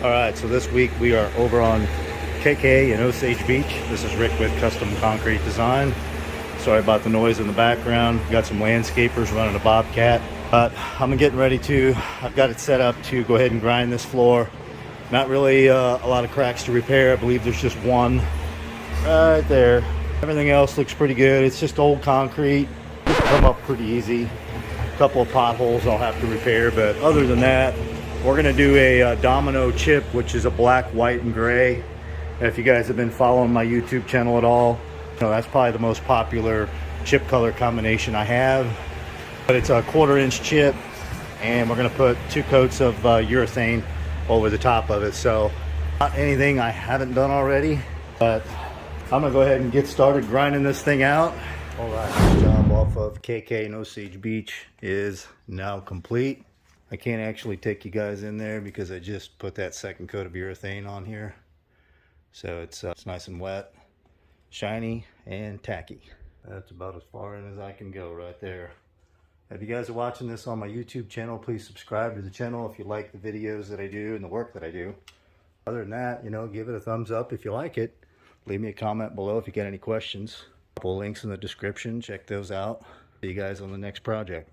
All right, so this week we are over on KK in Osage Beach. This is Rick with Custom Concrete Design. Sorry about the noise in the background. Got some landscapers running a Bobcat. But I'm getting ready to, I've got it set up to go ahead and grind this floor. Not really a lot of cracks to repair. I believe there's just one right there. Everything else looks pretty good. It's just old concrete. Just come up pretty easy. A couple of potholes I'll have to repair, but other than that, we're gonna do a domino chip, which is a black, white, and gray. If you guys have been following my YouTube channel at all, you know, that's probably the most popular chip color combination I have. But it's a 1/4 inch chip, and we're gonna put 2 coats of urethane over the top of it. So not anything I haven't done already, but I'm gonna go ahead and get started grinding this thing out. All right, this job off of KK in Osage Beach is now complete. I can't actually take you guys in there because I just put that 2nd coat of urethane on here. So it's nice and wet, shiny, and tacky. That's about as far in as I can go right there. If you guys are watching this on my YouTube channel, please subscribe to the channel if you like the videos that I do and the work that I do. Other than that, you know, give it a thumbs up if you like it. Leave me a comment below if you got any questions. A couple links in the description, check those out. See you guys on the next project.